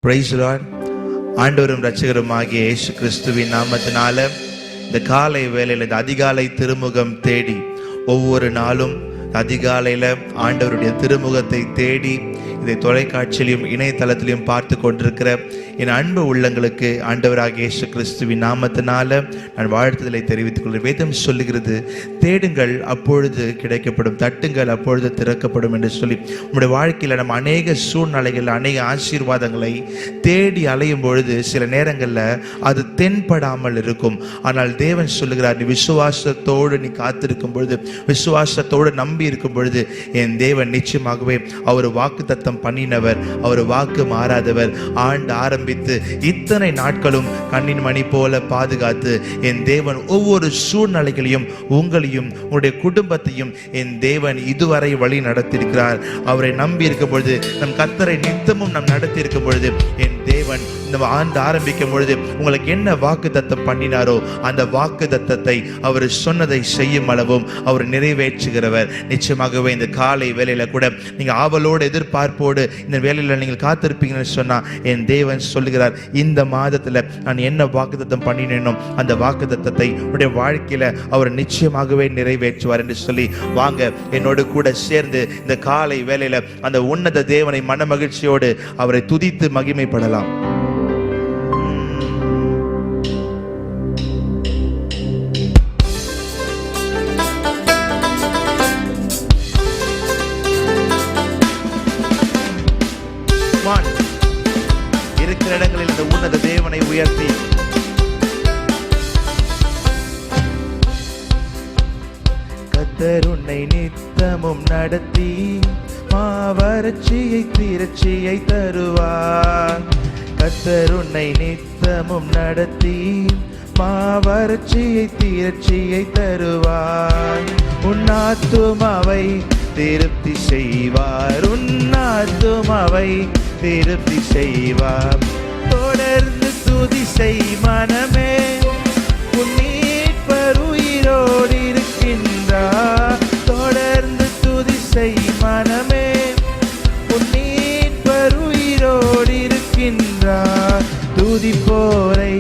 Praise the Lord. ஆண்டவரும் இரட்சகரும் ஆகிய இயேசு கிறிஸ்துவின் நாமத்தினால இந்த காலை வேளையில் இந்த அதிகாலை திருமுகம் தேடி ஒவ்வொரு நாளும் அதிகாலையில் ஆண்டவருடைய திருமுகத்தை தேடி இதை தொலைக்காட்சியிலும் இணையதளத்திலையும் பார்த்து கொண்டிருக்கிற என் அன்பு உள்ளங்களுக்கு ஆண்டவராகிய இயேசு கிறிஸ்துவின் நாமத்தினால நான் வாழ்த்துதலை தெரிவித்துக் கொள்கிறேன். வேதம் சொல்லுகிறது, தேடுங்கள் அப்பொழுது கிடைக்கப்படும், தட்டுங்கள் அப்பொழுது திறக்கப்படும் என்று சொல்லி நம்முடைய வாழ்க்கையில் நம்ம அநேக சூழ்நிலைகளில் அநேக ஆசீர்வாதங்களை தேடி அலையும் பொழுது சில நேரங்களில் அது தென்படாமல் இருக்கும். ஆனால் தேவன் சொல்லுகிறார், நீ விசுவாசத்தோடு நீ காத்திருக்கும் பொழுது, விசுவாசத்தோடு நம்பி இருக்கும் பொழுது என் தேவன் நிச்சயமாகவே அவர் வாக்கு தத்தம் பண்ணினவர், அவர் வாக்கு மாறாதவர். ஆண்டு ஆரம்பித்து இத்தனை நாட்களும் கண்ணின் மணி போல பாதுகாத்து என் தேவன் ஒவ்வொரு சூழ்நிலைகளையும் உங்களையும் உங்களுடைய குடும்பத்தையும் என் தேவன் இதுவரை வழி நடத்தியிருக்கிறார். அவரை நம்பி இருக்கும் பொழுது, நம் கர்த்தரை நித்தமும் நம் நடத்தி இருக்கும் பொழுது என் தேவன் இந்த ஆண்டு ஆரம்பிக்கும் பொழுது உங்களுக்கு என்ன வாக்கு தத்தம் பண்ணினாரோ அந்த வாக்கு தத்தத்தை அவர் சொன்னதை செய்யும் அளவும் அவர் நிறைவேற்றுகிறவர். நிச்சயமாகவே இந்த காலை வேளையில கூட நீங்க ஆவலோடு எதிர்பார்ப்போடு இந்த வேளையில நீங்கள் காத்திருப்பீங்கன்னு சொன்னா என் தேவன் சொல்லுகிறார், இந்த மாதத்துல நான் என்ன வாக்கு தத்தம் பண்ணினேனோ அந்த வாக்கு தத்தத்தை உடைய வாழ்க்கையில அவர் நிச்சயமாகவே நிறைவேற்றுவார் என்று சொல்லி வாங்க என்னோடு கூட சேர்ந்து இந்த காலை வேளையில அந்த உன்னத தேவனை மன மகிழ்ச்சியோடு அவரை துதித்து மகிமைப்படலாம். இருக்கிற இடங்களில் இந்த உன்னத தேவனை உயர்த்தி கர்த்தர் உன்னை நித்தமும் நடத்தி மாவறட்சியை திரட்சியை தருவார். கர்த்தர் உன்னை நித்தமும் நடத்தி மாவறட்சியை திரட்சியை தருவார். உன் ஆத்துமாவை திருப்தி செய்வார், உன் ஆத்துமாவை திருப்தி செய்வார். தொடர்ந்து துதி செய் மனமே, உன் மீட்பர் உயிரோடு இருக்கின்றார். தொடர்ந்து துதி செய் மனமே, உன் மீட்பர் உயிரோடு இருக்கின்றார். துதிப்போரை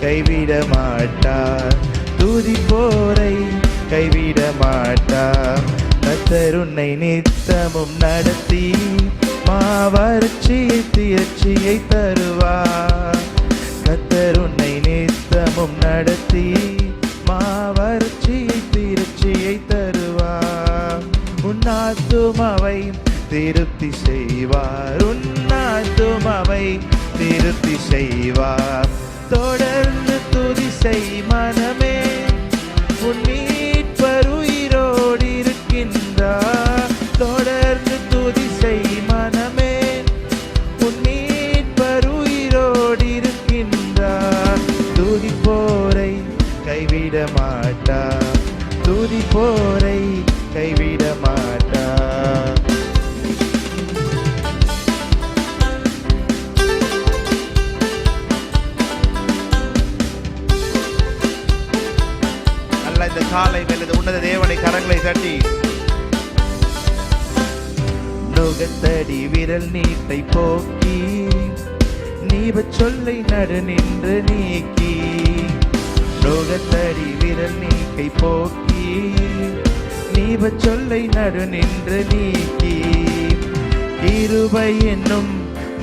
கைவிட மாட்டார், துதிப்போரை கைவிட மாட்டார். கர்த்தர் உன்னை நித்தமும் நடத்தி மாவறட்சியை திரட்சியை தருவார். கர்த்தர் உன்னை நித்தமும் நடத்தி மாவறட்சியை திரட்சியை தருவார். உன் ஆத்துமாவை திருப்தி செய்வார், உன் ஆத்துமாவை திருப்தி செய்வார். தொடர்ந்து துதி செய் மனமே, உன் மீட்பர் உயிரோடு இருக்கின்றார். தொடர்ந்து துதி செய் மனமே, உன் மீட்பர் உயிரோடு இருக்கின்றார். துதிப்போரை கைவிட மாட்டார், துதிப்போரை கைவிட மாட்டார். இந்த காலை வேளையில் உன்னத தேவனை கரங்களை தட்டி நுகத்தடி விரல் நீட்டை போக்கி நீவ சொல்லை நடு நின்று நீக்கி. நுகத்தடி விரல் நீட்டை போக்கி நீவ சொல்லை நடு நின்று நீக்கி. கிருபை என்னும்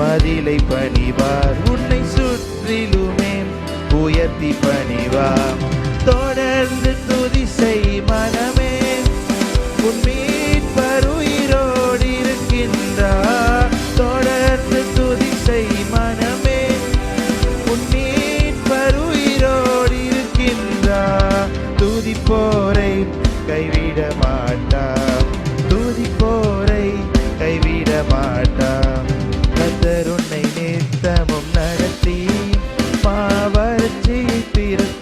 மதிலை பணிவார், உன்னை சுற்றிலுமே உயர்த்தி பணிவார். தொடர்ந்து துதி செய் மனமே, உன் மீட்பர் உயிரோடு இருக்கின்றார். தொடர்ந்து துதி செய் மனமே, உன் மீட்பர் உயிரோடு இருக்கின்றார். துதிப்போரை கைவிட மாட்டார், துதிப்போரை கைவிட மாட்டார். கர்த்தர் உன்னை நித்தமும் நடத்தி மாவறட்சியை திரட்சியை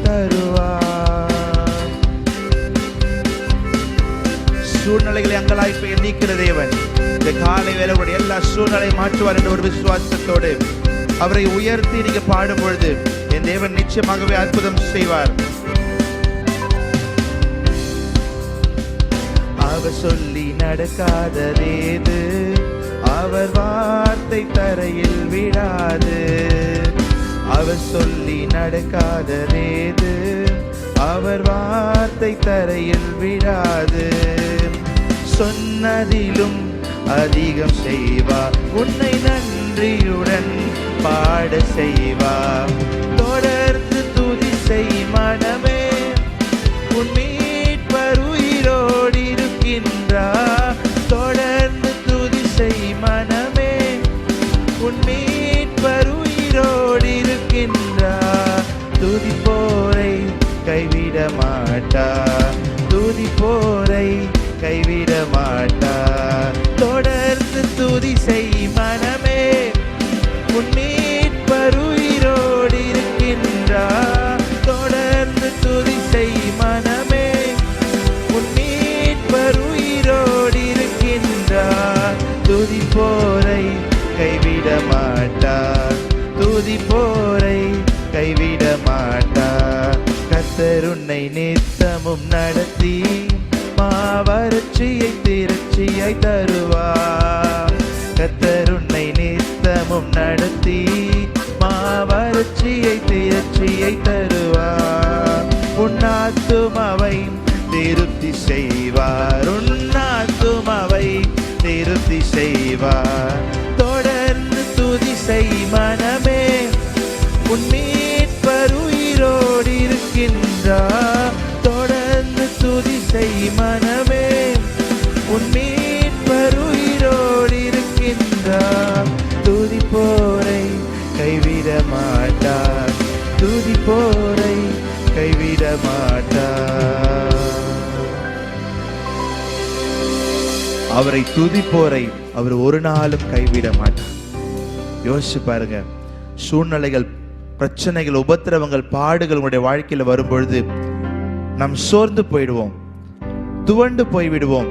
தருவார். சூழ்நிலைகளை அங்கலாய்ப்பை நீக்கிற தேவன் இந்த காலை வேளையுடைய எல்லா சூழ்நிலை மாற்றுவார் என்ற ஒரு விசுவாசத்தோடு அவரை உயர்த்தி நீங்க பாடும் பொழுது என் தேவன் நிச்சயமாகவே அற்புதம் செய்வார். அவர் சொல்லி நடக்காததேது, அவர் வார்த்தை தரையில் விடாது. அவர் சொல்லி நடக்காததேது, அவர் வார்த்தை தரையில் விடாது. சொன்னதிலும் அதிகம் செய்வார், உன்னை நன்றியுடன் பாட செய்வார். தொடர்ந்து துதி செய் மனமே, உன் மீட்பர் உயிரோடு இருக்கின்றார். தொடர்ந்து துதி செய் மனமே, உன் மீட்பர் உயிரோடு இருக்கின்றார். துதிப்போரை கைவிட மாட்டார், துதிப்போரை கைவிட மாட்டார். தொடர்ந்து துதி செய் மனமே, உன் மீட்பர் உயிரோடு இருக்கின்றார். தொடர்ந்து துதி செய் மனமே, உன் மீட்பர் உயிரோடு இருக்கின்றார். துதிப்போரை கைவிட மாட்டார், துதிப்போரை கைவிட மாட்டார். கர்த்தர் உன்னை நித்தமும் நடத்தி மாவறட்சியை திருச்சியை தருவார். கர்த்தர் உன்னை நித்தமும் நடத்தி மாவறட்சியை திருச்சியை தருவார். உன்னாத்துமாவை திருப்தி செய்வார், உன்னாத்துமாவை திருப்தி செய்வார். தொடர்ந்து துதி செய் மனமே, உன் மீட்பர் உயிரோடு இருக்கின்றார். தொடர்ந்து துதி செய் மனமே, உன் மீட்பர் உயிரோடு இருக்கின்றார். துதிப்போரை கைவிட மாட்டார், துதிப்போரை கைவிட மாட்டார். அவரை துதிப்போரை அவர் ஒரு நாளும் கைவிட மாட்டார். யோசிச்சு பாருங்க, சூழ்நிலைகள், பிரச்சனைகள், உபத்திரவங்கள், பாடுகள் உங்களுடைய வாழ்க்கையில் வரும்பொழுது நாம் சோர்ந்து போயிடுவோம், துவண்டு போய்விடுவோம்.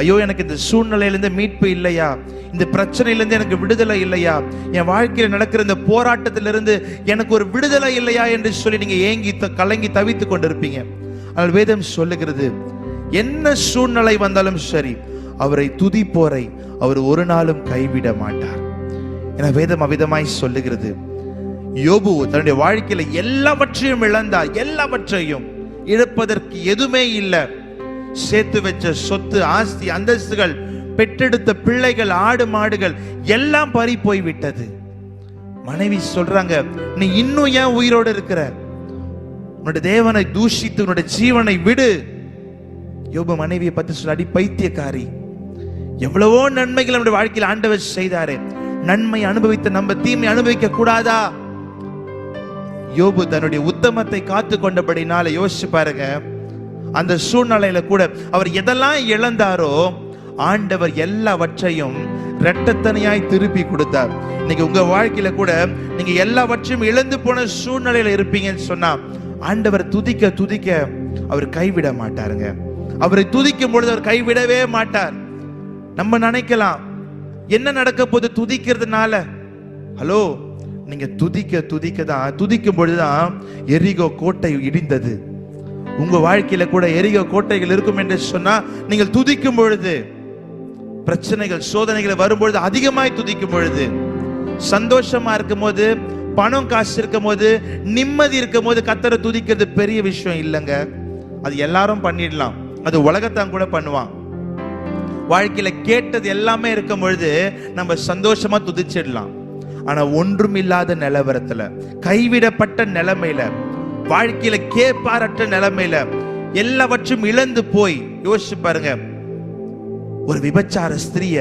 ஐயோ, எனக்கு இந்த சூழ்நிலையிலிருந்து மீட்பு இல்லையா, இந்த பிரச்சனையிலிருந்து எனக்கு விடுதலை இல்லையா, என் வாழ்க்கையில் நடக்கிற இந்த போராட்டத்திலிருந்து எனக்கு ஒரு விடுதலை இல்லையா என்று சொல்லி நீங்க ஏங்கி கலங்கி தவித்து கொண்டிருப்பீங்க. ஆனால் வேதம் சொல்லுகிறது, என்ன சூழ்நிலை வந்தாலும் சரி, அவரை துதிப்போரை அவர் ஒரு நாளும் கைவிட மாட்டார். என வேதம் அவ்விதமாய் சொல்லுகிறது. யோபு தன்னுடைய வாழ்க்கையில எல்லாவற்றையும் இழந்தார், எல்லாவற்றையும் இழப்பதற்கு எதுவுமே இல்லை. சேர்த்து வச்ச சொத்து, ஆஸ்தி, அந்தஸ்துகள், பெற்றெடுத்த பிள்ளைகள், ஆடு மாடுகள் எல்லாம் பறி போய் விட்டது. மனைவி சொல்றாங்க, நீ இன்னும் ஏன் உயிரோடு இருக்கிற, உன்னுடைய தேவனை தூஷித்து உன்னுடைய ஜீவனை விடு. யோபு மனைவியை பத்தி சொல்ல, அடி பைத்தியக்காரி, எவ்வளவோ நன்மைகள் நம்முடைய வாழ்க்கையில் ஆண்டவர் செய்தாரே, நன்மை அனுபவித்த நம்ம தீமை அனுபவிக்க கூடாதா? யோபு தன்னுடைய உத்தமத்தை காத்து கொண்டபடினால யோசிச்சு பாருங்க, அந்த சூழ்நிலையில கூட அவர் எதெல்லாம் இழந்தாரோ ஆண்டவர் எல்லாவற்றையும் இரட்டத்தனையாய் திருப்பி கொடுத்தார். இன்னைக்கு உங்க வாழ்க்கையில கூட நீங்க எல்லாவற்றையும் இழந்து போன சூழ்நிலையில இருப்பீங்கன்னு சொன்னா, ஆண்டவர் துதிக்க துதிக்க அவர் கைவிட மாட்டாருங்க. அவரை துதிக்கும் பொழுது அவர் கைவிடவே மாட்டார். நம்ம நினைக்கலாம், என்ன நடக்க போது துதிக்கிறதுனால? ஹலோ, நீங்க துதிக்க துதிக்க தான், துதிக்கும் பொழுதுதான் எரிகோ கோட்டை இடிந்தது. உங்க வாழ்க்கையில கூட எரிகோ கோட்டைகள் இருக்கும் என்று சொன்னா, நீங்கள் துதிக்கும் பொழுது, பிரச்சனைகள் சோதனைகள் வரும்பொழுது அதிகமாய் துதிக்கும் பொழுது, சந்தோஷமா இருக்கும் போது, பணம் காசு இருக்கும் போது, நிம்மதி இருக்கும் போது கர்த்தரை துதிக்கிறது பெரிய விஷயம் இல்லைங்க. அது எல்லாரும் பண்ணிடலாம், அது உலகத்தான் கூட பண்ணுவான். வாழ்க்கையில கேட்டது எல்லாமே இருக்கும் பொழுது நம்ம சந்தோஷமா துதிச்சிடலாம். ஆனா ஒன்றும் இல்லாத நிலவரத்துல, கைவிடப்பட்ட நிலைமையில, வாழ்க்கையில கேட்பாரற்ற நிலைமையில, எல்லாவற்றும் இழந்து போய் யோசிச்சு பாருங்க. ஒரு விபச்சார ஸ்திரிய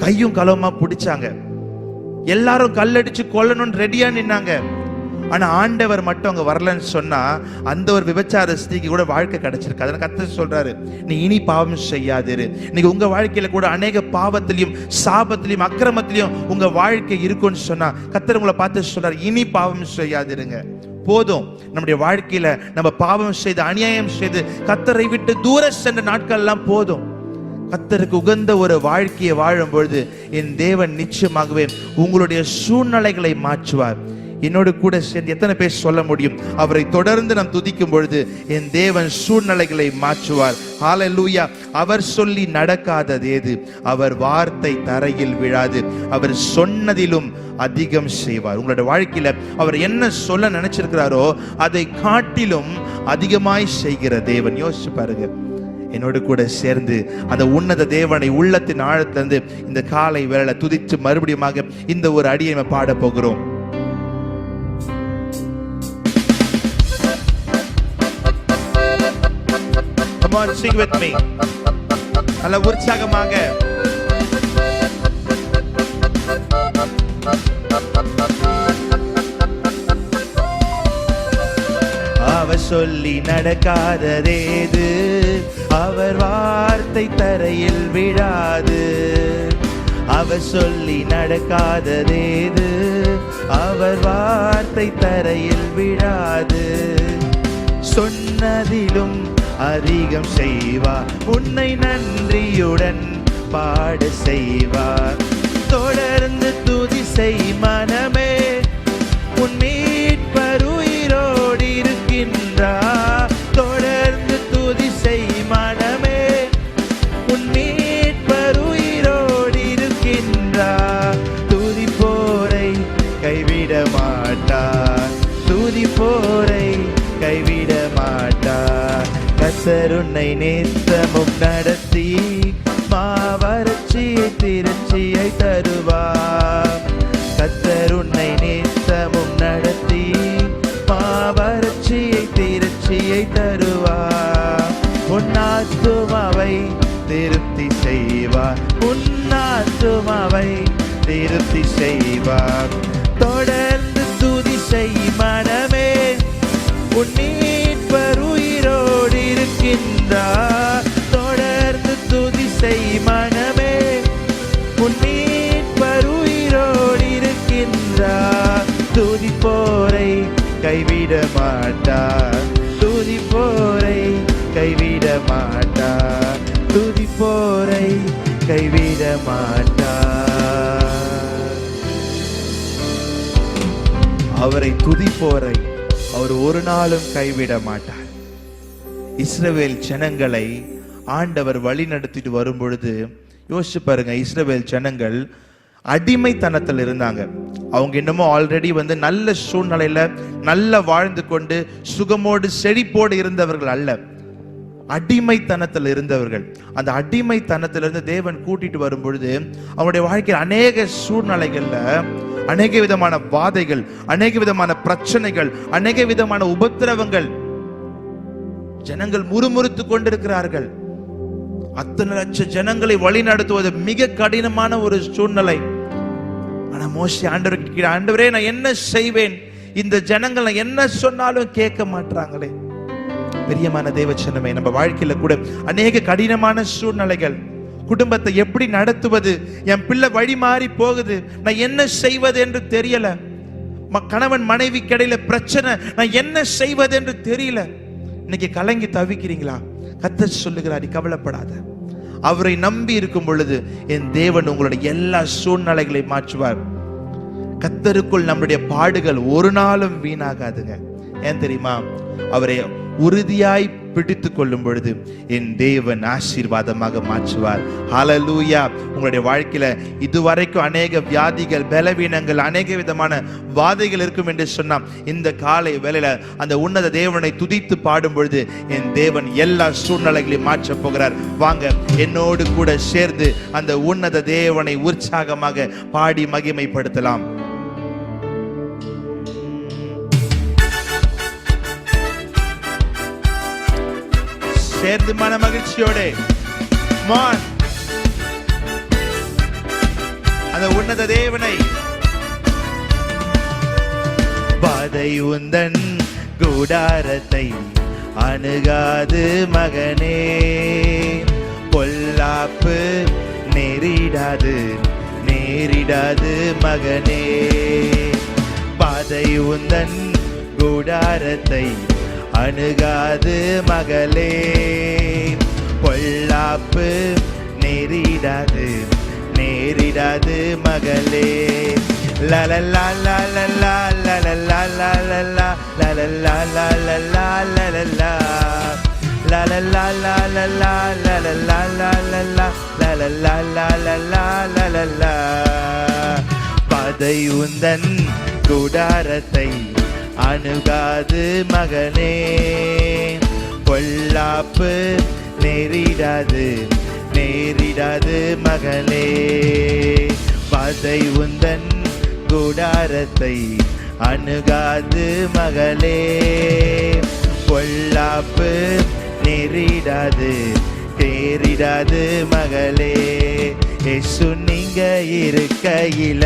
கையும் களவுமா பிடிச்சாங்க, எல்லாரும் கல்லடிச்சு கொல்லணும்னு ரெடியா நின்னாங்க. ஆனா ஆண்டவர் மட்டும் அங்க வரலன்னு சொன்னா அந்த ஒரு விபச்சார ஸ்திரிக்கு கூட வாழ்க்கை கிடைச்சிருக்கு. அதனால கர்த்தர் சொல்றாரு, நீ இனி பாவம் செய்யாதிரு. நீங்க உங்க வாழ்க்கையில கூட அநேக பாவத்திலையும் சாபத்திலையும் அக்கிரமத்திலையும் உங்க வாழ்க்கை இருக்குன்னு சொன்னா கர்த்தர் உங்களை பார்த்து சொல்றாரு, இனி பாவம் செய்யாதிருங்க. போதும், நம்முடைய வாழ்க்கையில நம்ம பாவம் செய்து அநியாயம் செய்து கர்த்தரை விட்டு தூர சென்ற நாட்கள் எல்லாம் போதும். கர்த்தருக்கு உகந்த ஒரு வாழ்க்கையை வாழும் பொழுது என் தேவன் நிச்சயமாகவே உங்களுடைய சூழ்நிலைகளை மாற்றுவார். என்னோடு கூட சேர்ந்து எத்தனை பேர் சொல்ல முடியும், அவரை தொடர்ந்து நாம் துதிக்கும் பொழுது என் தேவன் சூழ்நிலைகளை மாற்றுவார். ஹalleluya. அவர் சொல்லி நடக்காதது ஏது? அவர் வார்த்தை தரையில் விழாது. அவர் சொன்னதிலும் அதிகம் செய்வார். உங்களோட வாழ்க்கையில அவர் என்ன சொல்ல நினைச்சிருக்கிறாரோ அதை காட்டிலும் அதிகமாய் செய்கிற தேவன். யோசிச்சு பாருங்க. என்னோடு கூட சேர்ந்து அந்த உன்னத தேவனை உள்ளத்தின் ஆழத்திலிருந்து இந்த காலை வேளை துதித்து மறுபடியும் இந்த ஒரு அடியை நம்ம பாட போகிறோம். Come on, sing with me. நல்ல உற்சாகமாக. அவர் சொல்லி நடக்காததேது? அவர் வார்த்தை தரையில் விழாது. அவர் சொல்லி நடக்காததேது? அவர் வார்த்தை தரையில் விழாது. சொன்னதிலும் அதிகம் செய்வார். உன்னை நன்றியுடன் பாட செய்வார். தொடர்ந்து துதி செய் மனமே, உன் மீட்பர் உயிரோடு இருக்கின்றார். தொடர்ந்து துதி செய் மனமே, உன் மீட்பர் உயிரோடு இருக்கின்றார். துதிப்போரை கைவிட மாட்டார். துதிப்போரை கைவிட மாட்டார். கர்த்தர் உன்னை நித்தமும் நடத்தி மாவறட்சியை திருச்சியை தருவார். கர்த்தர் உன்னை நித்தமும் நடத்தி மாவறட்சியை திருச்சியை தருவார். உன் ஆத்துமாவை திருப்தி செய்வார். உன் ஆத்துமாவை திருப்தி செய்வார். தொடர்ந்து துதி செய் மனமே, உன் மீட்பர் உயிரோடு இருக்கின்றார். தொடர்ந்து துதி செய் மனமே, உன் மீட்பர் உயிரோடு இருக்கின்றார். துதிப்போரை கைவிட மாட்டார். துதிப்போரை கைவிட மாட்டார். துதிப்போரை கைவிட மாட்டார். அவரை துதிப்போரை அவர் ஒரு நாளும் கைவிட மாட்டார். இஸ்ரவேல் ஜனங்களை ஆண்டவர் வழி நடத்திட்டு வரும் பொழுது யோசிச்சு பாருங்க. இஸ்ரவேல் ஜனங்கள் அடிமைத்தனத்தில் இருந்தாங்க. அவங்க இன்னமும் ஆல்ரெடி நல்ல சூழ்நிலையில நல்ல வாழ்ந்து கொண்டு சுகமோடு செழிப்போடு இருந்தவர்கள் அல்ல, அடிமைத்தனத்தில் இருந்தவர்கள். அந்த அடிமைத்தனத்திலிருந்து தேவன் கூட்டிட்டு வரும் பொழுது அவங்களுடைய வாழ்க்கையில் அநேக சூழ்நிலைகள்ல அநேக விதமான வாதைகள், அநேக விதமான பிரச்சனைகள், அநேக விதமான உபத்திரவங்கள். ஜனங்கள் முறுமுறுத்து கொண்டிருக்கிறார்கள். அத்தனை லட்சம் ஜனங்களை வழி நடத்துவது மிக கடினமான ஒரு சூழ்நிலை. ஆனா மோசே ஆண்டவரே நான் என்ன செய்வேன்? இந்த ஜனங்கள் நான் என்ன சொன்னாலும் கேட்க மாட்டாங்களே. பிரியமான தேவச்சனமே, நம்ம வாழ்க்கையில கூட அநேக கடினமான சூழ்நிலைகள். குடும்பத்தை எப்படி நடத்துவது? என் பிள்ளை வழி மாறி போகுது, நான் என்ன செய்வது என்று தெரியல. கணவன் மனைவி கிடையில பிரச்சனை, நான் என்ன செய்வது என்று தெரியல. இன்னைக்கு கலங்கி தவிக்கிறீங்களா? கர்த்தர் சொல்லுகிறார், கவலைப்படாத. அவரை நம்பி இருக்கும் பொழுது என் தேவன் உங்களுடைய எல்லா சூழ்நிலைகளை மாற்றுவார். கர்த்தருக்குள் நம்முடைய பாடுகள் ஒரு நாளும் வீணாகாதுங்க. ஏன் தெரியுமா? அவரை உறுதியாய் பிடித்து கொள்ளும் பொழுது என் தேவன் ஆசீர்வாதமாக மாற்றுவார். ஹல்லேலூயா. உங்களுடைய வாழ்க்கையில இதுவரைக்கும் அநேக வியாதிகள், பலவீனங்கள், அநேக விதமான வாதைகள் இருக்கும் என்று சொன்னா இந்த காலை வேளையில அந்த உன்னத தேவனை துதித்து பாடும் பொழுது என் தேவன் எல்லா சூழ்நிலைகளையும் மாற்ற போகிறார். வாங்க என்னோடு கூட சேர்ந்து அந்த உன்னத தேவனை உற்சாகமாக பாடி மகிமைப்படுத்தலாம். சேர்ந்து மன மகிழ்ச்சியோட அந்த உன்னத தேவனை பாதை உந்தன் கூடாரத்தை அணுகாது மகனே, பொல்லாப்பு நேரிடாது நேரிடாது மகனே. பாதை உந்தன் கூடாரத்தை அணுகாது மகளே, பொல்லாப்பு நேரிடாது நேரிடாது மகளே. லலலா லலலா லலலா லலலா லலலா லலலா லலலா la la la la la la la la la la la la la la la la la la la la. பாதை உந்தன் கூடாரத்தை அணுகாது மகனே, பொல்லாப்பு நேரிடாது நேரிடாது மகளே. பாதை உந்தன் கூடாரத்தை அணுகாது மகளே, பொல்லாப்பு நேரிடாது நேரிடாது மகளே. இயேசு நீங்க இருக்கையில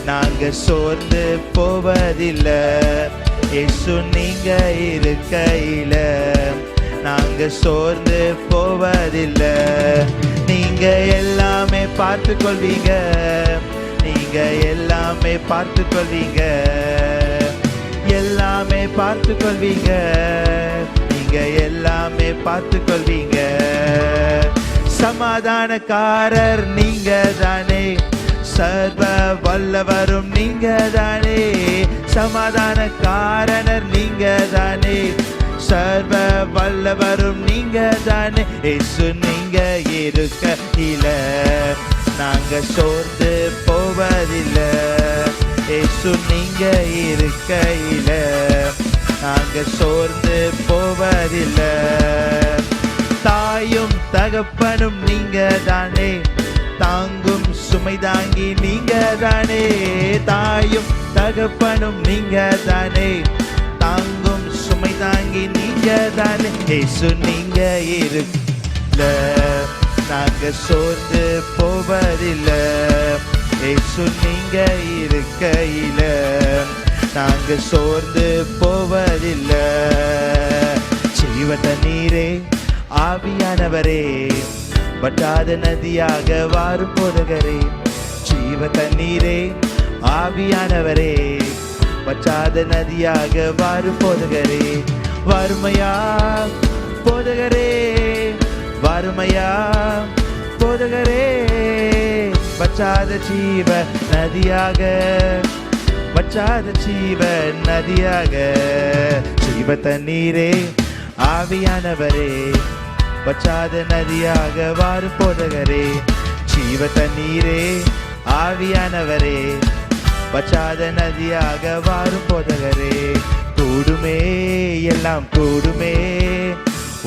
நாங்க சோர்ந்து போவதில்லை. இயேசு நீங்க இருக்கையில நாங்க சோர்ந்து போவதில்லை. நீங்க எல்லாமே பார்த்து கொள்வீங்க, நீங்க எல்லாமே பார்த்து கொள்வீங்க, எல்லாமே பார்த்து கொள்வீங்க, நீங்க எல்லாமே பார்த்து கொள்வீங்க. சமாதானக்காரர் நீங்க தானே, சர்வ வல்லவரும் நீங்க தானே. சமாதானக்காரனர் நீங்க தானே, சர்வ வல்லவரும் நீங்க தானே. இயேசு நீங்க இருக்கையில நாங்க சோர்ந்து போவதில்லை. இயேசு நீங்க இருக்கையில நாங்க சோர்ந்து போவதில்லை. தாயும் தகப்பனும் நீங்க தானே, தாங்கும் சுமை தாங்கி நீங்க தானே. தாயும் தகப்பனும் நீங்க தானே, தாங்கும் சுமை தாங்கி நீங்க தானே. இயேசு நீங்க இருக்க நாங்க சோர்ந்து போவதில்லை. இயேசு நீங்க இருக்கையில நாங்க சோர்ந்து போவதில்லை. ஜீவ தண்ணீரே ஆவியானவரே, வட்டாத நதியாக வாரும் போதகரே. ஜீவ தண்ணீரே ஆவியானவரே, வற்றாத நதியாக வாரும் போதகரே. வறுமையா போதகரே, வறுமையா போதகரே, வற்றாத ஜீவ நதியாக, வற்றாத ஜீவ நதியாக. ஜீவ தண்ணீரே ஆவியானவரே, வற்றாத நதியாக வாரும் போதகரே. ஜீவ தண்ணீரே ஆவியானவரே, வற்றாத நதியாக வாரும் போதகரே. கூடுமே எல்லாம் கூடுமே,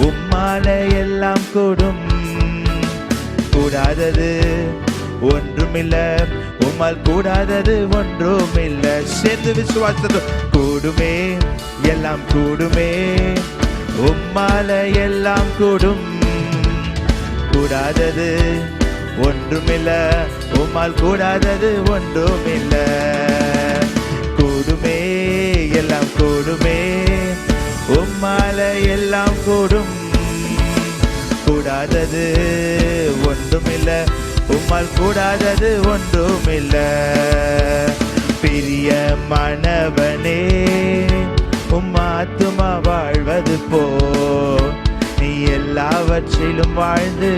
உம்மால எல்லாம் கூடும். கூடாதது ஒன்றுமில்ல, உம்மால் கூடாதது ஒன்றுமில்ல. சேர்ந்து விசுவாசத்தோடு கூடுமே எல்லாம் கூடுமே, உம்மால எல்லாம் கூடும். கூடாதது ஒன்றுமில்ல, உம்மால் கூடாதது ஒன்றுமில்ல. கூடுமே எல்லாம் கூடுமே, உம்மால எல்லாம் கூடும். கூடாதது ஒன்றுமில்ல, உம்மால் கூடாதது ஒன்றுமில்ல. பிரியமானவனே, உம் ஆத்துமா வாழ்வது போ, நீ எல்லாவற்றிலும் வாழ்ந்து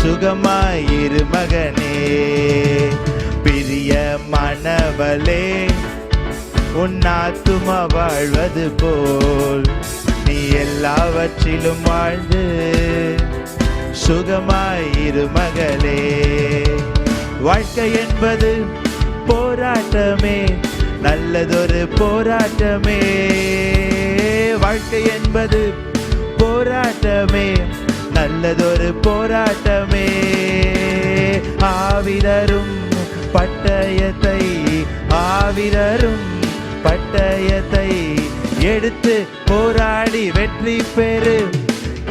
சுகமாயிரு மகனே. பிரியமானவளே, உன் ஆத்துமா வாழ்வது போல் நீ எல்லாவற்றிலும் வாழ்ந்து சுகமாயிரு மகளே. வாழ்க்கை என்பது போராட்டமே, நல்லதொரு போராட்டமே. வாழ்க்கை என்பது போராட்டமே, நல்லதொரு போராட்டமே. ஆவிதரும் பட்டயத்தை, ஆவிதரும் பட்டயத்தை எடுத்து போராடி வெற்றி பெறு,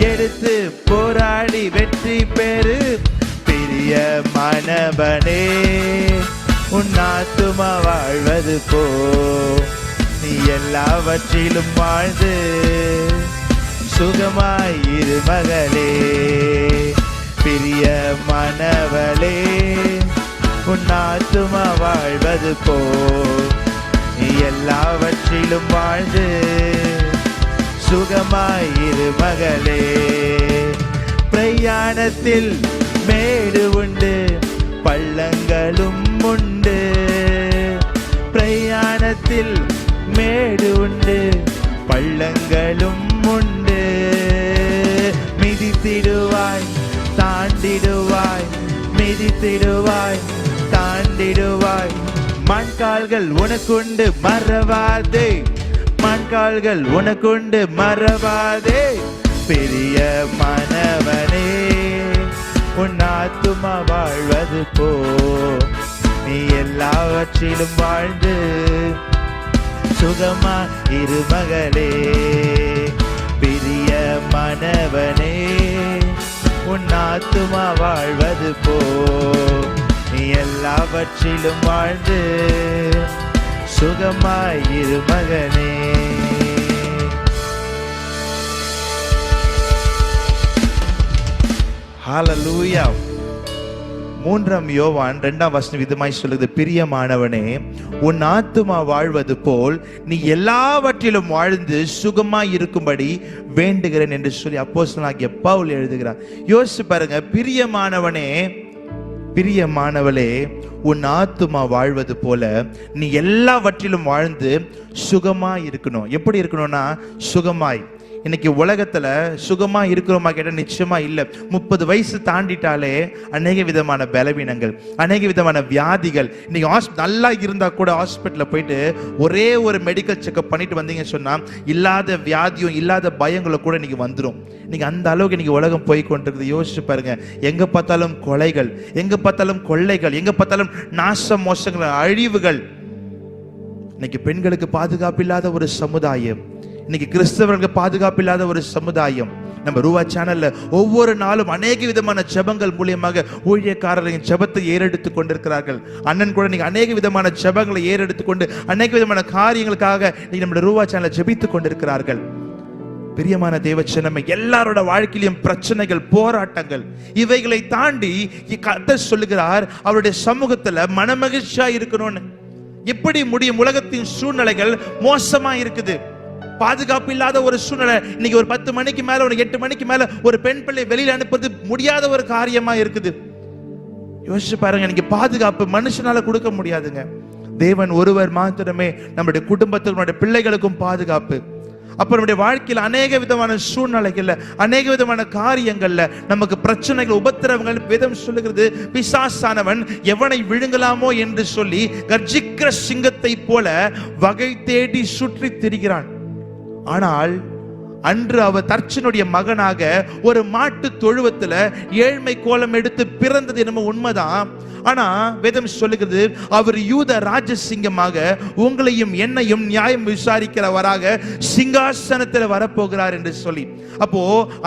எடுத்து போராடி வெற்றி பெறு. பிரியமானவனே, உன் ஆத்துமா வாழ்வது போ, நீ எல்லாவற்றிலும் வாழ்ந்து சுகமாயிரு மகளே. பிரியமானவளே, உன் ஆத்துமா வாழ்வது போ, நீ எல்லாவற்றிலும் வாழ்ந்து சுகமாயிரு மகளே. பிரயாணத்தில் மேடு உண்டு, பள்ளங்களும் உண்டு. பிரயாணத்தில் மேடு உண்டு, பள்ளங்களும் உண்டு. உயர்த்திடுவாய், தாண்டிடுவாய். மண்கால்கள் உனக்குண்டு மறவாதே, மண்கால்கள் உனக்குண்டு மறவாதே. பெரிய மனவனே, உன் ஆத்துமா வாழ்வது போ, நீ எல்லாவற்றிலும் வாழ்ந்து சுகமா இரு மகளே. பெரிய மனவனே, உன் ஆத்துமா வாழ்வது போ, நீ எல்லாவற்றிலும் வாழ்ந்து சுகமாய் இரு மகனே. ஹல்லேலூயா. 3 யோவான் 2 விதமாய் சொல்லுது, பிரியமானவனே, உன் ஆத்துமா வாழ்வது போல் நீ எல்லாவற்றிலும் வாழ்ந்து சுகமாய் இருக்கும்படி வேண்டுகிறேன் என்று சொல்லி அப்போஸ்தலனாகிய பவுல் எழுதுகிறார். யோசிச்சு பாருங்க, பிரியமானவனே, பிரியமானவளே, உன் ஆத்துமா வாழ்வது போல நீ எல்லாவற்றிலும் வாழ்ந்து சுகமாய் இருக்கணும். எப்படி இருக்கணும்னா சுகமாய். இன்னைக்கு உலகத்துல சுகமா இருக்கிறோமா கேட்ட நிச்சயமா இல்ல. 30 வயசு தாண்டிட்டாலே அநேக விதமான பலவீனங்கள், அநேக விதமான வியாதிகள். இன்னைக்கு நல்லா இருந்தா கூட ஹாஸ்பிட்டல்ல போயிட்டு ஒரே ஒரு மெடிக்கல் செக்அப் பண்ணிட்டு வந்தீங்கன்னு சொன்னா இல்லாத வியாதியும் இல்லாத பயங்களும் கூட இன்னைக்கு வந்துடும். இன்னைக்கு அந்த அளவுக்கு இன்னைக்கு உலகம் போய் கொண்டிருக்குது. யோசிச்சு பாருங்க, எங்க பார்த்தாலும் கொலைகள், எங்க பார்த்தாலும் கொள்ளைகள், எங்க பார்த்தாலும் நாச மோசங்கள், அழிவுகள். இன்னைக்கு பெண்களுக்கு பாதுகாப்பு இல்லாத ஒரு சமுதாயம், இன்னைக்கு கிறிஸ்தவர்களுக்கு பாதுகாப்பு இல்லாத ஒரு சமுதாயம். நம்ம ரூவா சேனல்ல ஒவ்வொரு நாளும் அநேக விதமான ஜெபங்கள் மூலியமாக ஊழியக்காரர்களின் ஜெபத்தை ஏறெடுத்து கொண்டிருக்கிறார்கள். அண்ணன் கூட நீங்க அநேக விதமான ஜெபங்களை ஏறெடுத்து கொண்டு அநேக விதமான காரியங்களுக்காக நீங்க நம்ம ரூவா சேனலை ஜெபித்து கொண்டிருக்கிறார்கள். பிரியமான தேவச்சனமே, எல்லாரோட வாழ்க்கையிலும் பிரச்சனைகள், போராட்டங்கள், இவைகளை தாண்டி கர்த்தர் சொல்லுகிறார் அவருடைய சமூகத்துல மனமகிழ்ச்சியா இருக்கணும்னு. எப்படி முடியும்? உலகத்தின் சூழ்நிலைகள் மோசமா இருக்குது. பாதுகாப்பு இல்லாத ஒரு சூழ்நிலை. இன்னைக்கு ஒரு 10 மணிக்கு மேல, ஒரு 8 மணிக்கு மேல ஒரு பெண் பிள்ளை வெளியில அனுப்புறது முடியாத ஒரு காரியமா இருக்குது. யோசிச்சு பாருங்க, இன்னைக்கு பாதுகாப்பு மனுஷனால கொடுக்க முடியாதுங்க. தேவன் ஒருவர் மாத்திரமே நம்முடைய குடும்பத்துக்கு, நம்முடைய பிள்ளைகளுக்கும் பாதுகாப்பு. அப்ப நம்முடைய வாழ்க்கையில் அநேக விதமான சூழ்நிலைகள்ல, அநேக விதமான காரியங்கள்ல நமக்கு பிரச்சனைகள், உபத்திரவங்கள், வேதம் சொல்லுகிறது, பிசாசானவன் எவனை விழுங்கலாமோ என்று சொல்லி கர்ஜிக்கிற சிங்கத்தை போல வகை தேடி சுற்றி திரிகிறான். ஆனால் அன்று அவர் தர்ச்சனுடைய மகனாக ஒரு மாட்டு தொழுவத்துல ஏழ்மை கோலம் எடுத்து பிறந்தது என்னமோ உண்மைதான். ஆனா வேதம் சொல்லுகிறது, அவர் யூத ராஜசிங்கமாக உங்களையும் என்னையும் நியாயம் விசாரிக்கிறவராக சிங்காசனத்தில் வரப்போகிறார் என்று சொல்லி. அப்போ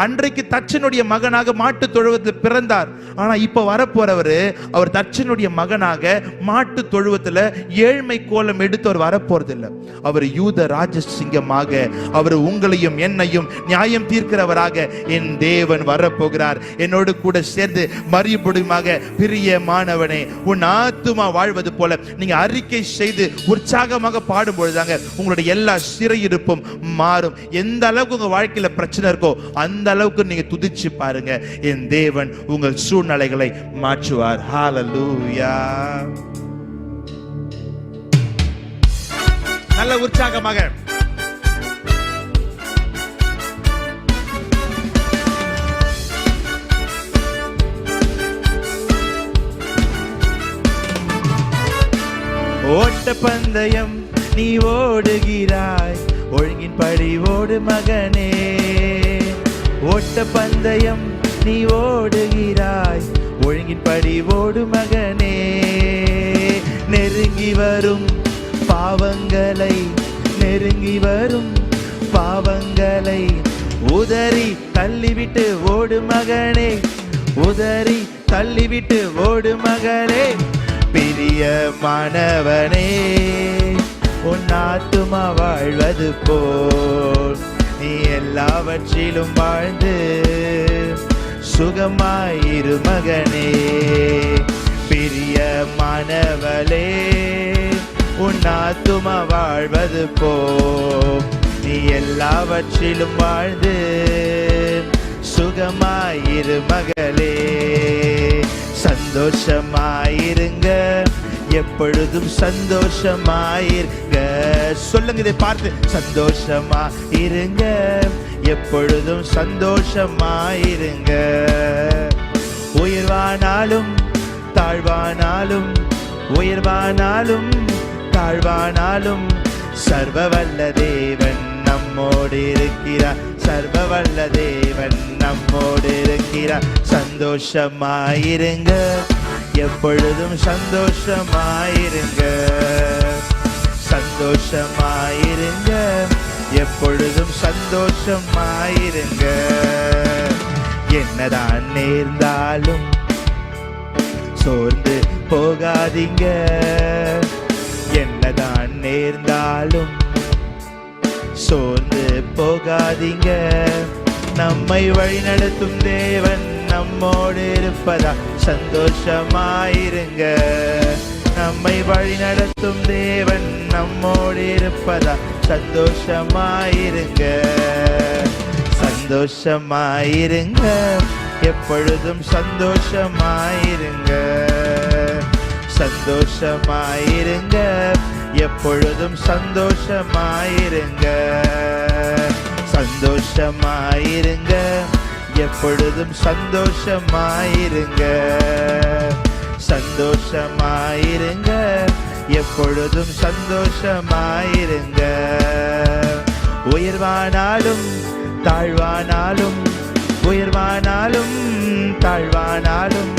அன்றைக்கு தச்சனுடைய மகனாக மாட்டு தொழுவத்தில் பிறந்தார். ஆனா இப்ப வரப்போறவரு அவர் தச்சனுடைய மகனாக மாட்டு தொழுவத்துல ஏழ்மை கோலம் எடுத்து அவர் வரப்போறது இல்லை. அவர் யூத ராஜசிங்கமாக அவர் உங்களையும் என்னையும் நியாயம் தீர்க்கிறவராக என் தேவன் வரப்போகிறார். என்னோடு கூட சேர்ந்து மறுபடியுமாக பிரியமானவனே, உன் ஆத்துமா வாழ்வது போல நீங்க அறிக்கை செய்து உற்சாகமாக பாடும் பொழுதாங்க உங்களுடைய எல்லா சிறையிருப்பும் மாறும். எந்த அளவுக்கு உங்க வாழ்க்கையில பிரச்சனை இருக்கோ அந்த அளவுக்கு நீங்க துதிச்சு பாருங்க, என் தேவன் உங்கள் சூழ்நிலைகளை மாற்றுவார். ஹல்லேலூயா. நல்ல உற்சாகமாக ஓட்ட பந்தயம் நீ ஓடுகிறாய், ஒழுங்கின்படி ஓடு மகனே. ஓட்ட பந்தயம் நீ ஓடுகிறாய், ஒழுங்கின்படி ஓடு மகனே. நெருங்கி வரும் பாவங்களை, நெருங்கி வரும் பாவங்களை உதறி தள்ளிவிட்டு ஓடு மகனே, உதறி தள்ளிவிட்டு ஓடு மகளே. பிரியமானவனே, உன் ஆத்துமா வாழ்வது போல் நீ எல்லாவற்றிலும் வாழ்ந்து சுகமாயிரு மகனே. பிரியமானவளே, உன் ஆத்துமா வாழ்வது போல் நீ எல்லாவற்றிலும் வாழ்ந்து சுகமாயிரு மகளே. சந்தோஷமாயிருங்க, எப்பொழுதும் சந்தோஷமாயிருங்க. சொல்லுங்க இதை பார்த்து, சந்தோஷமா இருங்க, எப்பொழுதும் சந்தோஷமாயிருங்க. உயர்வானாலும் தாழ்வானாலும் உயர்வானாலும் தாழ்வானாலும் சர்வ வல்ல தேவன் நம்மோடு இருக்கிறார். சர்வ வல்ல தேவன் நம்மோடு இருக்கிறார். சந்தோஷமாயிருங்க, எப்பொழுதும் சந்தோஷமாயிருங்க. சந்தோஷமாயிருங்க, எப்பொழுதும் சந்தோஷமாயிருங்க. என்னதான் நேர்ந்தாலும் சோர்ந்து போகாதீங்க. என்னதான் நேர்ந்தாலும் சோர்ந்து போகாதீங்க. நம்மை வழிநடத்தும் தேவன் நம்மோடு இருப்பதா சந்தோஷமாயிருங்க. நம்மை வழிநடத்தும் தேவன் நம்மோடு இருப்பதா சந்தோஷமாயிருங்க. சந்தோஷமாயிருங்க, எப்பொழுதும் சந்தோஷமாயிருங்க. சந்தோஷமாயிருங்க, எப்பொழுதும் சந்தோஷமாயிருங்க. சந்தோஷமாயிருங்க, எப்பொழுதும் சந்தோஷமாயிருங்க. சந்தோஷமாயிருங்க, எப்பொழுதும் சந்தோஷமாயிருங்க. உயர்வானாலும் தாழ்வானாலும் உயர்வானாலும் தாழ்வானாலும்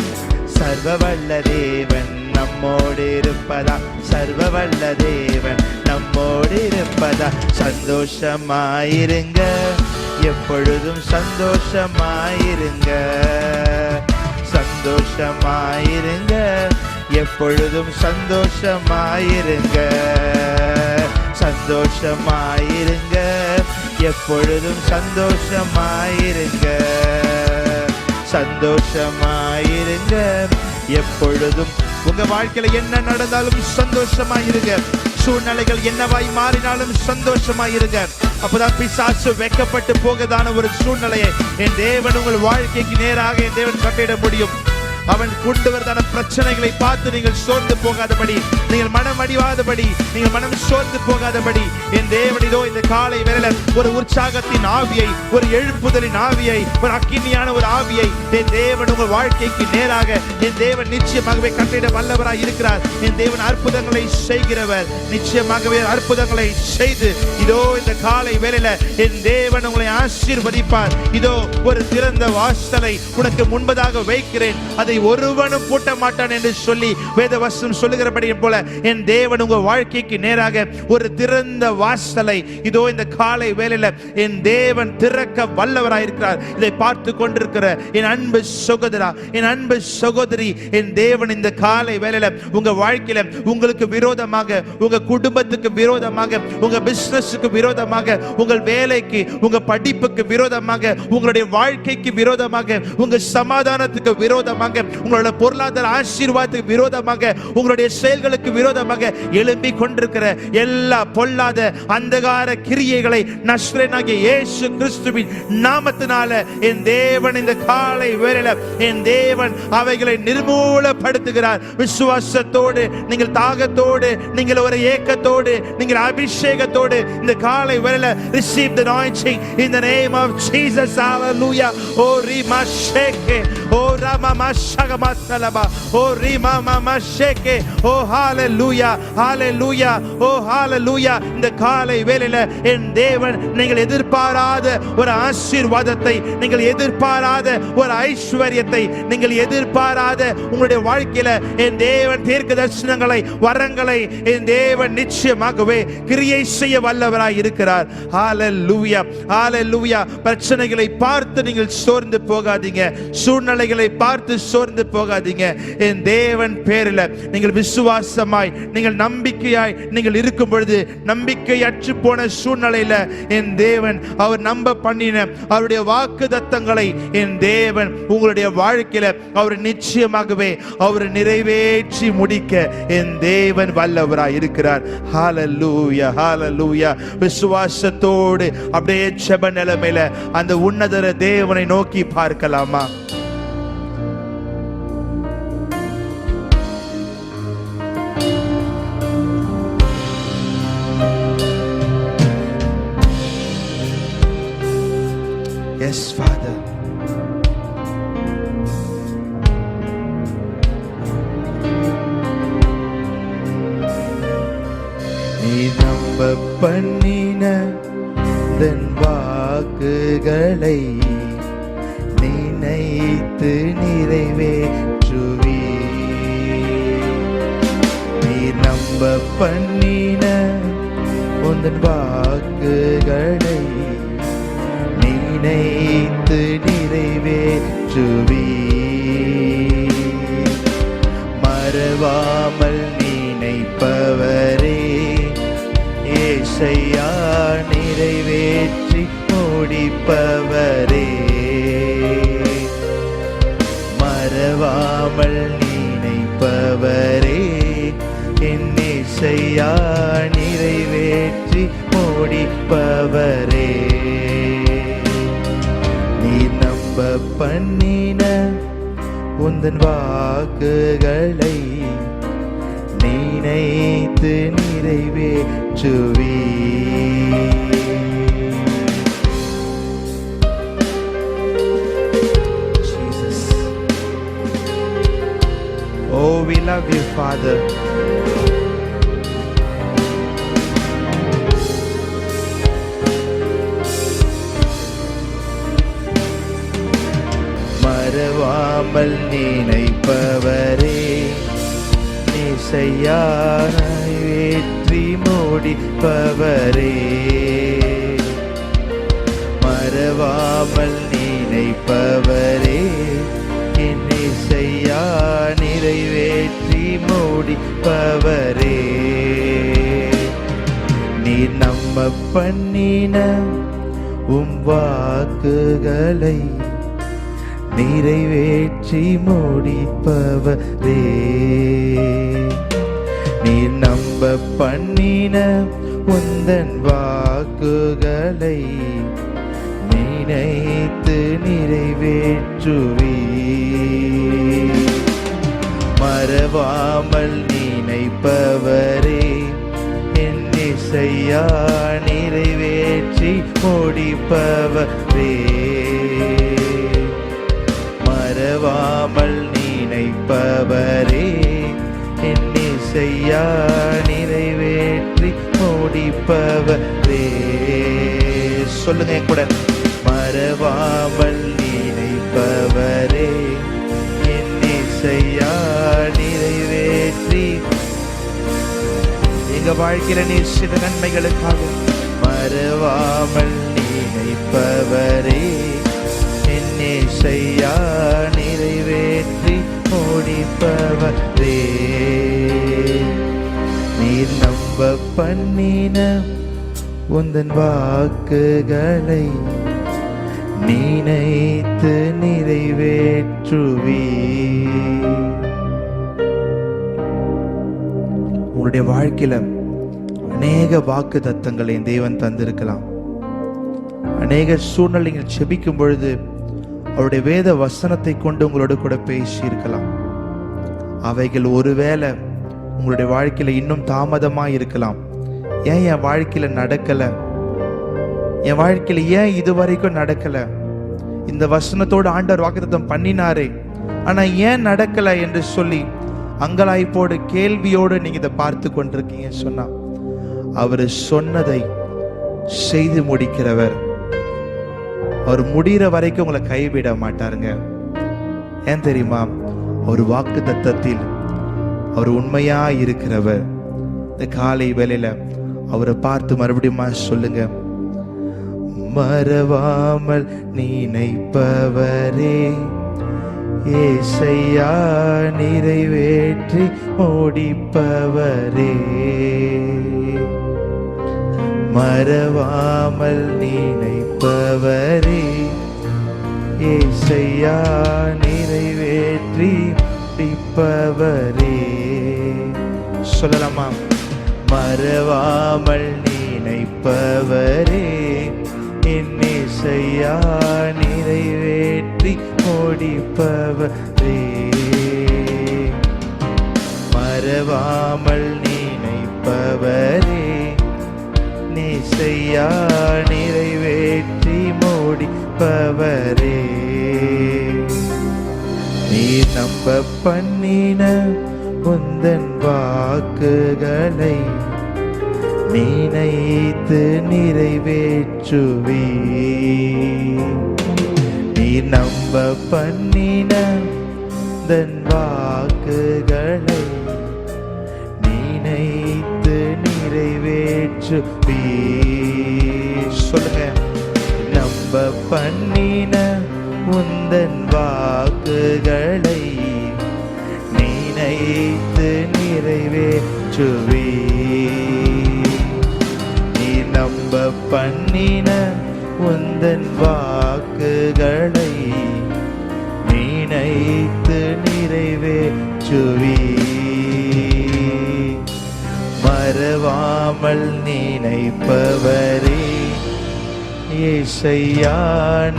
சர்வ வல்ல தேவன் நம்மோடு இருப்பதா. சர்வ வல்ல தேவன் நம்மோடு இருப்பதா. சந்தோஷமாயிருங்க, எப்பொழுதும் சந்தோஷமாயிருங்க. சந்தோஷமாயிருங்க, எப்பொழுதும் சந்தோஷமாயிருங்க. சந்தோஷமாயிருங்க, எப்பொழுதும் சந்தோஷமாயிருங்க. சந்தோஷமாயிருங்க, எப்பொழுதும். உங்க வாழ்க்கையில என்ன நடந்தாலும் சந்தோஷமாயிருங்க. சூழ்நிலைகள் என்னவாய் மாறினாலும் சந்தோஷமாயிருங்க. அப்பதான் பிசாசு வெக்கப்பட்டு போகதான ஒரு சூழ்நிலையை என் தேவன் உங்கள் வாழ்க்கைக்கு நேராக என் தேவன் கட்டிட முடியும். அவன் கொண்டு வரதான பிரச்சனைகளை பார்த்து நீங்கள் சோர்ந்து போகாதபடி, நீங்கள் மனம் அடிவாதபடி, நீங்கள் மனம் சோர்ந்து போகாதபடி என் தேவன் இதோ இந்த காலை வேளையில ஒரு உற்சாகத்தின் ஆவியை, ஒரு எழுப்புதலின் ஆவியை, ஒரு அக்கினியான ஒரு ஆவியை என் தேவன் உங்கள் வாழ்க்கைக்கு நேராக என் தேவன் நிச்சயமாகவே கட்டிட வல்லவராய் இருக்கிறார். என் தேவன் அற்புதங்களை செய்கிறவர். நிச்சயமாகவே அற்புதங்களை செய்து இதோ இந்த காலை வேளையில என் தேவன் உங்களை ஆசீர்வதிப்பார். இதோ ஒரு திறந்த வாசலை உனக்கு முன்பதாக வைக்கிறேன், அதை ஒருவனும் பூட்ட மாட்டான் என்று சொல்லி வேதவசனம் சொல்லுகிறபடி போல என் தேவன் உங்க வாழ்க்கைக்கு நேராக ஒரு திறந்த வாசலை இதோ இந்த காலை வேளையில என் தேவன் திறக்க வல்லவராயிருக்கிறார். இதை பார்த்து கொண்டிருக்கிற என் அன்பு சகோதரா, என் அன்பு சகோதரி, என் தேவன் இந்த காலை வேளையில உங்க வாழ்க்கையில உங்களுக்கு விரோதமாக, உங்க குடும்பத்துக்கு விரோதமாக, உங்க பிசினஸுக்கு விரோதமாக, உங்கள் வேலைக்கு, உங்க படிப்புக்கு விரோதமாக, உங்களுடைய வாழ்க்கைக்கு விரோதமாக, உங்க சமாதானத்துக்கு விரோதமாக, உங்களோட பொருளாதார ஆசீர்வாதத்துக்கு விரோதமாக, உங்களுடைய செயல்களுக்கு விரோதமாக எழும்பி கொண்டிருக்கிற எல்லா பொல்லாத அந்தகார கிரியைகளை நஸ்ரேனாகிய இயேசு கிறிஸ்துவின் நாமத்தினால என் தேவன் இந்த காலை வேளையில என் தேவன் அவைகளை நிர்மூலப்படுத்துகிறார். விசுவாசத்தோடு, நீங்கள் தாகத்தோடு, நீங்கள் ஒரு ஏக்கத்தோடு, நீங்கள் அபிஷேகத்தோடு இந்த காலை வேளையில receive the anointing in the name of Jesus. Hallelujah. Oh rima sheke, oh rama mashagamatsalaba, oh rima mama sheke, oh hallelujah, hallelujah, oh hallelujah. இந்த காலை வேளையில என் தேவன் நீங்கள் எதிர்பாராத ஒரு ஆசீர்வாதத்தை, நீங்கள் எதிர்பாராத ஒரு ஐஸ்வர்யத்தை, நீங்கள் எதிர்பாராத உங்களுடைய வாழ்க்கையில என் தேவன் தீர்க்க தரிசனங்களை, வரங்களை என் தேவன் நிச்சயமாகவே கிரியை செய்ய வல்லவராய் இருக்கிறார். ஹalleluya, ஹalleluya. பிரச்சனைகளை பார்த்து நீங்கள் சோர்ந்து போகாதீங்க. சூழ்நிலைகளை பார்த்து சோர்ந்து போகாதீங்க. என் தேவன் பேரில் நீங்கள் விசுவாசமாய், நீங்கள் நம்பிக்கையாய் நீங்கள் இருக்கும் பொழுது, நம்பிக்கையற்று போன சூழ்நிலையில என் தேவன் அவர் நம்ப பண்ணின அவருடைய வாக்குத்தத்தங்களை என் தேவன் உங்களுடைய வாழ்க்கையில அவர் நிச்சயமாகவே அவர் நிறைவேற்றி முடிக்க என் தேவன் வல்லவராய் இருக்கிறார். ஹalleluya, ஹalleluya. விசுவாசத்தோடு அப்படியே ஜெப நிலைமையில அந்த உன்னதர தேவனை நோக்கி பார்க்கலாமா? Yes, Father. பண்ணின தன் வாக்குகளை நினைத்து நிறைவேற்றுவி. நீ நம்ப பண்ணின உந்தன் வாக்குகளை நினைத்து நிறைவேற்றுவி. மறவாமல் நினைப்பவரே ஏசையா நிறைவேற்றி முடிப்பவரே. மறவாமல் நினைப்பவரே என் ஏசையா நிறைவேற்றி முடிப்பவரே. நீ நம்ப பண்ணின உந்தன் வாக்குகளை நினைத்து நிறைவேற்றுவி. Jesus. Oh, we love you, Father. மறவாமல் நினைப்பவரே இசையாய் வெற்றி முடிப்பவரே. மறவாமல் நினைப்பவரே என் இசையா நிறைவேற்றி முடிப்பவரே. நீ நம்ப பண்ணின உம் வாக்குகளை நிறைவேற்றி முடிப்பவரே. நீ நம்ப பண்ணின உந்தன் வாக்குகளை நினைத்து நிறைவேற்றுவி. மறவாமல் நினைப்பவரே என் இசையா நிறைவேற்றி முடிப்பவரே. மறவாமல் நினைப்பவரே என் இசையா நிறைவேற்றி முடிப்பவரே. சொல்லுங்க என் கூட. மறவாமல் நினைப்பவரே என் இசையா நிறைவேற்றி எங்க வாழ்க்கையில நீர் சில நன்மைகளுக்காக. மறவாமல் நினைப்பவரே என் இசையா நிறைவேற்றி முடிப்பவரே. நீர் நம்ப பண்ணின உந்தன் வாக்குகளை நினைத்து நிறைவேற்றுவி. உங்களுடைய வாழ்க்கையில அநேக வாக்கு தத்தங்களை தேவன் தந்திருக்கலாம். அநேக சூழ்நிலைகள் செபிக்கும் பொழுது அவருடைய வேத வசனத்தை கொண்டு உங்களோட கூட பேசி இருக்கலாம். அவைகள் ஒருவேளை உங்களுடைய வாழ்க்கையில இன்னும் தாமதமா இருக்கலாம். ஏன் என் வாழ்க்கையில நடக்கல, என் வாழ்க்கையில ஏன் இதுவரைக்கும் நடக்கல, இந்த வசனத்தோடு ஆண்டவர் வாக்குத்தத்தம் பண்ணினாரே ஆனா ஏன் நடக்கல என்று சொல்லி அங்கலாய்ப்போடு கேள்வியோடு நீங்க இதை பார்த்து கொண்டிருக்கீங்க சொன்னா, அவர் சொன்னதை செய்து முடிக்கிறவர். அவர் முடிகிற வரைக்கும் உங்களை கைவிட மாட்டாருங்க. ஏன் தெரியுமா? ஒரு வாக்கு தத்தத்தில் அவர் உண்மையா இருக்கிறவர். இந்த காலை வேளையில அவரை பார்த்து மறுபடியும் சொல்லுங்க. மறவாமல் நினைப்பவரே ஏசையா நிறைவேற்றி முடிப்பவரே. மறவாமல் நினைப்பவரே ஏசையா நிறைவேற்றி முடிப்பவரே. சொல்லலாமா? மறவாமல் நினைப்பவரே என் ஏசையா நிறைவேற்றி முடிப்பவரே. மறவாமல் நினைப்பவரே நேசையா நிறைவேற்றி முடிப்பவரே. நீ நம்ப பண்ணின உந்தன் வாக்குகளை நினைத்து நிறைவேற்றுவே. நீ நம்ப பண்ணின தன் வாக்குகளை நினைத்து நிறைவேற்றுவே. சொல்லுங்க, நம்ப பண்ணின உந்தன் வாக்குகளை நினைத்து நிறைவேற்றுவே. நீ நம்ப பண்ணின உந்தன் வாக்குகளை நினைத்து நிறைவேற்றுவே. மறவாமல் நினைப்பவரே, இயேசையா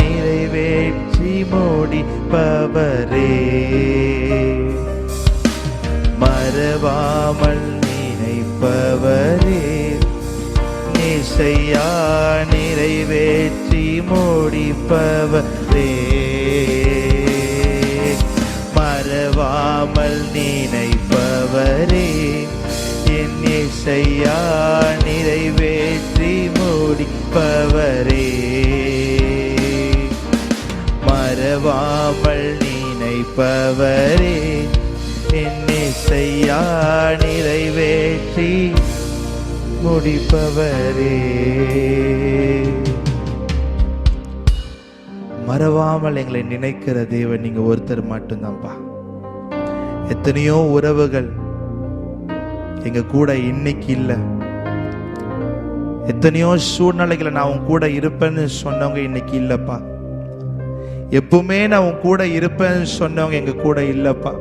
நிறைவேற்றி முடிப்பவரே. மறவாமல் நினைப்பவரே, இயேசையா நிறைவேற்றி முடிப்பவரே. மறவாமல் நினைப்பவரே, என் இயேசையா நிறைவேற்றி முடிப்பவரே. மறவாமல் நினைப்பவரே, என் இயேசையா நிறைவேற்றி முடிப்பவரே. மறவாமல் எங்களை நினைக்கிற தேவன் நீங்க ஒருத்தர் மட்டும்தான்ப்பா. எத்தனையோ உறவுகள் எங்க கூட இன்னைக்கு இல்லை. எத்தனையோ சூழ்நிலைகளை நான் உன் கூட இருப்பேன்னு சொன்னவங்க இன்னைக்கு இல்லப்பா. எப்பவுமே நான் உன் கூட இருப்பேன்னு சொன்னவங்க எங்க கூட இல்லப்பா.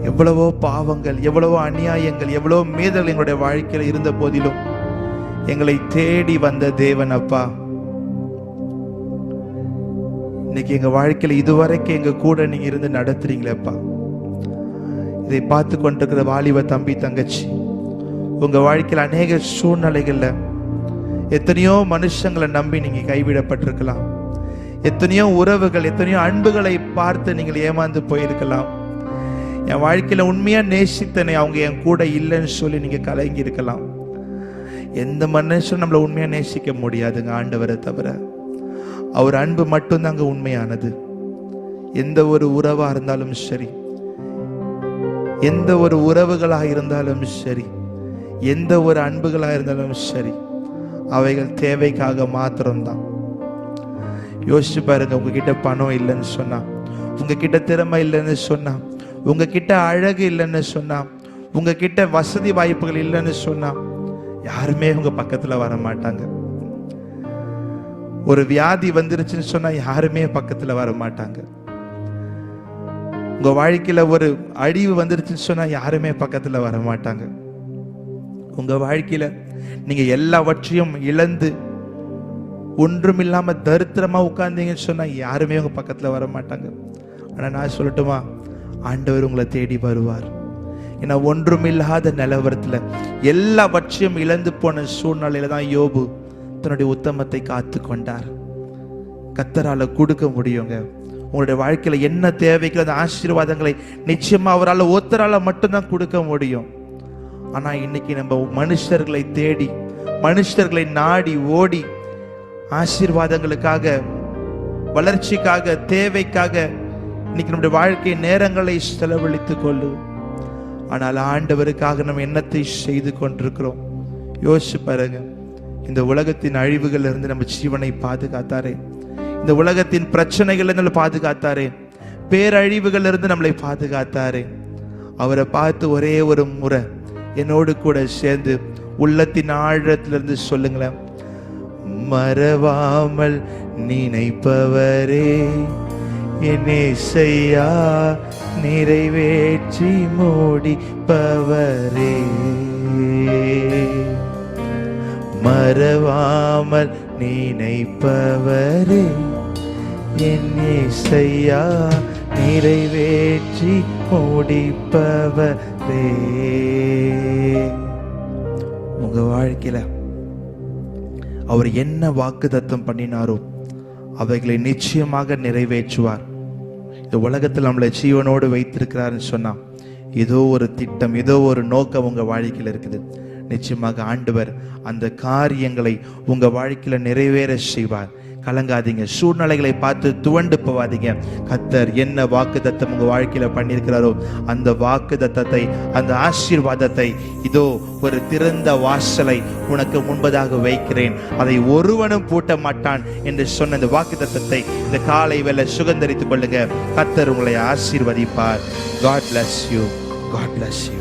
எவ்வளவோ பாவங்கள், எவ்வளவோ அநியாயங்கள், எவ்வளவோ மீறல் எங்களுடைய வாழ்க்கையில் இருந்த போதிலும் எங்களை தேடி வந்த தேவன் அப்பா, இன்னைக்கு எங்க வாழ்க்கையில இதுவரைக்கும் எங்க கூட நீங்க இருந்து நடத்துறீங்களேப்பா. இதை பார்த்து கொண்டிருக்கிற வாலிப தம்பி தங்கச்சி, உங்க வாழ்க்கையில் அநேக சூழ்நிலைகள்ல எத்தனையோ மனுஷங்களை நம்பி நீங்க கைவிடப்பட்டிருக்கலாம். எத்தனையோ உறவுகள், எத்தனையோ அன்புகளை பார்த்து நீங்கள் ஏமாந்து போயிருக்கலாம். என் வாழ்க்கையில உண்மையா நேசித்தனை அவங்க என் கூட இல்லைன்னு சொல்லி நீங்க கலங்கி இருக்கலாம். எந்த மனுஷனும் நம்மளை உண்மையா நேசிக்க முடியாதுங்க, ஆண்டவரை தவிர. அவர் அன்பு மட்டும்தாங்க உண்மையானது. எந்த ஒரு உறவா இருந்தாலும் சரி, எந்த ஒரு உறவுகளாக இருந்தாலும் சரி, எந்த ஒரு அன்புகளாக இருந்தாலும் சரி, அவைகள் தேவைக்காக மாத்திரம்தான். யோசிச்சு பாருங்க, உங்ககிட்ட பணம் இல்லைன்னு சொன்னா, உங்ககிட்ட திறமை இல்லைன்னு சொன்னா, உங்ககிட்ட அழகு இல்லைன்னு சொன்னா, உங்ககிட்ட வசதி வாய்ப்புகள் இல்லைன்னு சொன்னா, யாருமே உங்க பக்கத்துல வர மாட்டாங்க. ஒரு வியாதி வந்துருச்சுன்னு சொன்னா யாருமே பக்கத்துல வர மாட்டாங்க. உங்க வாழ்க்கையில ஒரு அழிவு வந்துருச்சுன்னு சொன்னா யாருமே பக்கத்துல வர மாட்டாங்க. உங்க வாழ்க்கையில நீங்க எல்லாவற்றையும் இழந்து ஒன்றுமில்லாம தரித்திரமா உட்கார்ந்தீங்கன்னு சொன்னா யாருமே உங்க பக்கத்துல வர மாட்டாங்க. ஆனா நான் சொல்லட்டுமா, ஆண்டவர் உங்களை தேடி வருவார். ஏன்னா ஒன்றுமில்லாத நிலவரத்துல எல்லாவற்றையும் இழந்து போன சூழ்நிலையில தான் யோபு தன்னுடைய உத்தமத்தை காத்து கொண்டார். கர்த்தரால கொடுக்க முடியுங்க. உங்களுடைய வாழ்க்கையில என்ன தேவைக்கு அந்த ஆசீர்வாதங்களை நிச்சயமா அவரால் ஒருத்தரால மட்டும்தான் கொடுக்க முடியும். ஆனா இன்னைக்கு நம்ம மனுஷர்களை தேடி, மனுஷர்களை நாடி ஓடி, ஆசீர்வாதங்களுக்காக, வளர்ச்சிக்காக, தேவைக்காக இன்னைக்கு நம்முடைய வாழ்க்கை நேரங்களை செலவழித்துக் கொள்ளும். ஆனால் ஆண்டவருக்காக நம்ம என்னத்தை செய்து கொண்டிருக்கிறோம்? யோசிச்சு பாருங்க. இந்த உலகத்தின் அழிவுகள் இருந்து நம்ம ஜீவனை பாதுகாத்தாரே, இந்த உலகத்தின் பிரச்சனைகள் நம்மளை பாதுகாத்தாரே, பேரழிவுகள் இருந்து நம்மளை பாதுகாத்தாரே. அவரை பார்த்து ஒரே ஒரு முறை என்னோடு கூட சேர்ந்து உள்ளத்தின் ஆழத்திலிருந்து சொல்லுங்களேன், மறவாமல் நினைப்பவரே, என் இயேசையா நிறைவேற்றி முடிப்பவரே. மறவாமல் நினைப்பவரே, என் இயேசையா நிறைவேற்றி முடிப்பவரே. உங்க வாழ்க்கையில அவர் என்ன வாக்குத்தத்தம் பண்ணினாரோ அவைகளை நிச்சயமாக நிறைவேற்றுவார். இந்த உலகத்தில் நம்மளை ஜீவனோடு வைத்திருக்கிறாருன்னு சொன்னா ஏதோ ஒரு திட்டம், ஏதோ ஒரு நோக்கம் உங்க வாழ்க்கையில் இருக்குது. நிச்சயமாக ஆண்டவர் அந்த காரியங்களை உங்க வாழ்க்கையில நிறைவேற செய்வார். கலங்காதீங்க, சூழ்நிலைகளை பார்த்து துவண்டு போவாதீங்க. கர்த்தர் என்ன வாக்குத்தத்தம் உங்க வாழ்க்கையில பண்ணியிருக்கிறாரோ அந்த வாக்குத்தத்தத்தை, அந்த ஆசீர்வாதத்தை, இதோ ஒரு திறந்த வாசலை உனக்கு முன்பதாக வைக்கிறேன், அதை ஒருவனும் பூட்ட மாட்டான் என்று சொன்ன இந்த வாக்குத்தத்தத்தை இந்த காலை வேளை சுகந்தரித்துக் கொள்ளுங்க. கர்த்தர் உங்களை ஆசீர்வதிப்பார். God bless you. God bless you.